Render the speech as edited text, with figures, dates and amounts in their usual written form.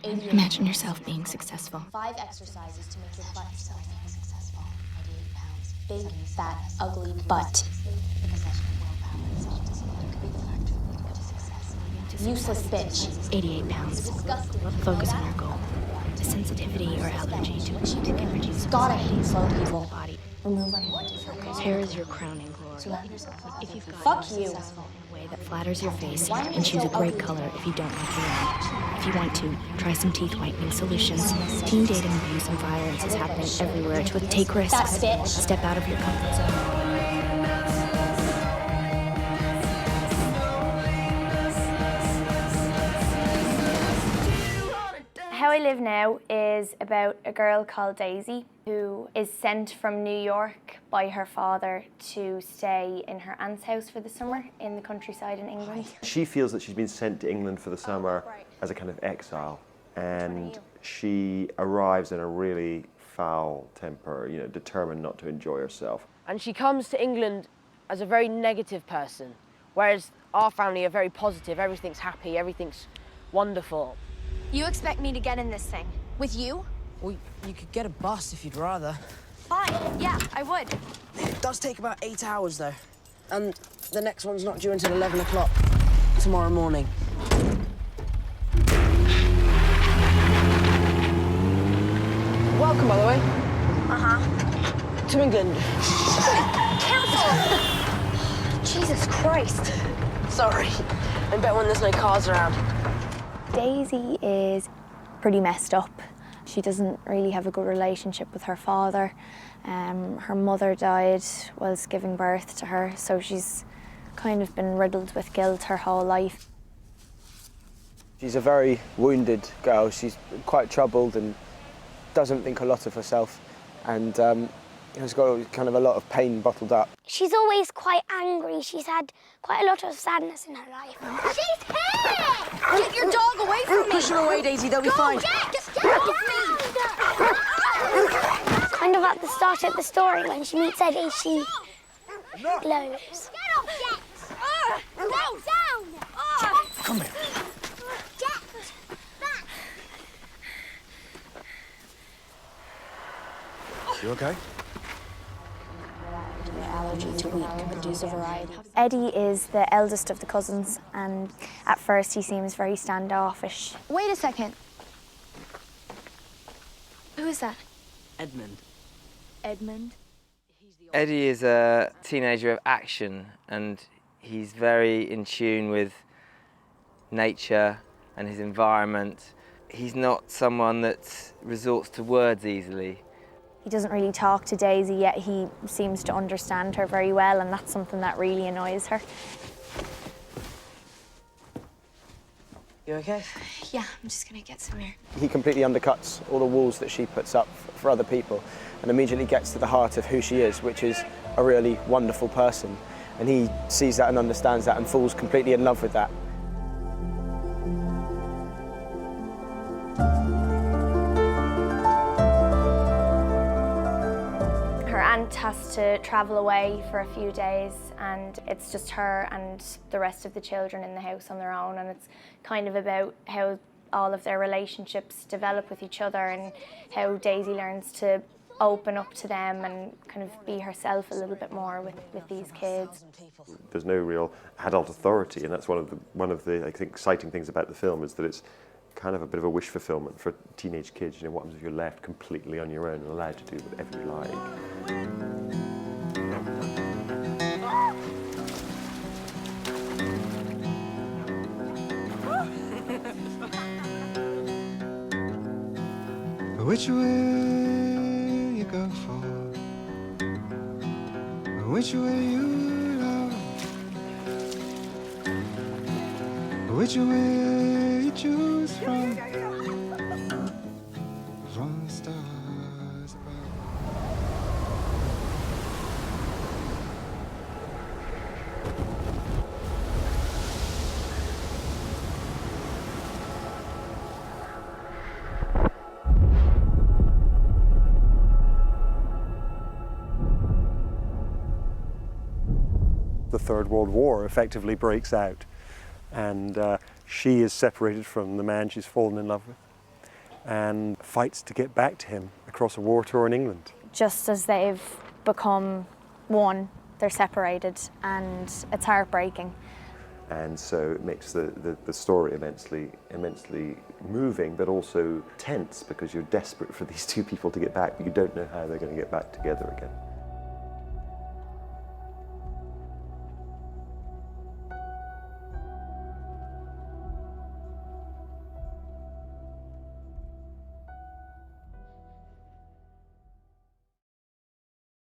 Imagine yourself being successful. 5 exercises to make your butt so successful. 88 pounds. Big, fat, ugly butt. Useless bitch. 88 pounds. Focus on your goal. A sensitivity or allergy to wheat can reduce Gotta hate slow in people. the body. Remove unwanted focus. Hair is your crowning glory. Surround yourself with If you've got fuck to be you. successful in a way that flatters your face, Why are you and choose so a bright ugly? color if you don't like your own. If you want to, try some teeth whitening solutions. Teen dating abuse and violence is happening everywhere. To take risks. That bitch. Step out of your comfort zone. How I Live Now is about a girl called Daisy who is sent from New York by her father to stay in her aunt's house for the summer in the countryside in England. She feels that she's been sent to England for the summer as a kind of exile, and she arrives in a really foul temper, you know, determined not to enjoy herself. And she comes to England as a very negative person, whereas our family are very positive, everything's happy, everything's wonderful. You expect me to get in this thing? With you? Well, you could get a bus if you'd rather. Fine, yeah, I would. It does take about 8 hours, though. And the next one's not due until 11 o'clock tomorrow morning. Welcome, by the way. Uh-huh. To England. Cancel! Jesus Christ. Sorry. I bet when there's no cars around. Daisy is pretty messed up. She doesn't really have a good relationship with her father. Her mother died whilst giving birth to her, so she's kind of been riddled with guilt her whole life. She's a very wounded girl. She's quite troubled and doesn't think a lot of herself, and has got kind of a lot of pain bottled up. She's always quite angry. She's had quite a lot of sadness in her life. She's here! Get your dog away from me! Push her away, Daisy, they'll be fine. Just get off me! Kind of at the start of the story, when she meets Eddie, she glows. Get off, Jet! Go down! Come here. Jet! Back! You okay? Allergy to wheat can produce a variety. Eddie is the eldest of the cousins, and at first he seems very standoffish. Wait a second. Who is that? Edmund. Edmund? Eddie is a teenager of action, and he's very in tune with nature and his environment. He's not someone that resorts to words easily. He doesn't really talk to Daisy, yet he seems to understand her very well, and that's something that really annoys her. You okay? Yeah, I'm just gonna get some air. He completely undercuts all the walls that she puts up for other people, and immediately gets to the heart of who she is, which is a really wonderful person. And he sees that and understands that and falls completely in love with that. Her aunt has to travel away for a few days, and it's just her and the rest of the children in the house on their own, and it's kind of about how all of their relationships develop with each other and how Daisy learns to open up to them and kind of be herself a little bit more with these kids. There's no real adult authority, and that's one of the I think exciting things about the film, is that it's kind of a bit of a wish fulfillment for teenage kids. You know, what happens if you're left completely on your own and allowed to do whatever you like? Which way you go for? Which way you love? Which way you choose from? From the stars above. The Third World War effectively breaks out, and she is separated from the man she's fallen in love with. and fights to get back to him across a war tour in England. Just as they've become one, they're separated, and it's heartbreaking. And so it makes the story immensely moving, but also tense, because you're desperate for these two people to get back, but you don't know how they're going to get back together again.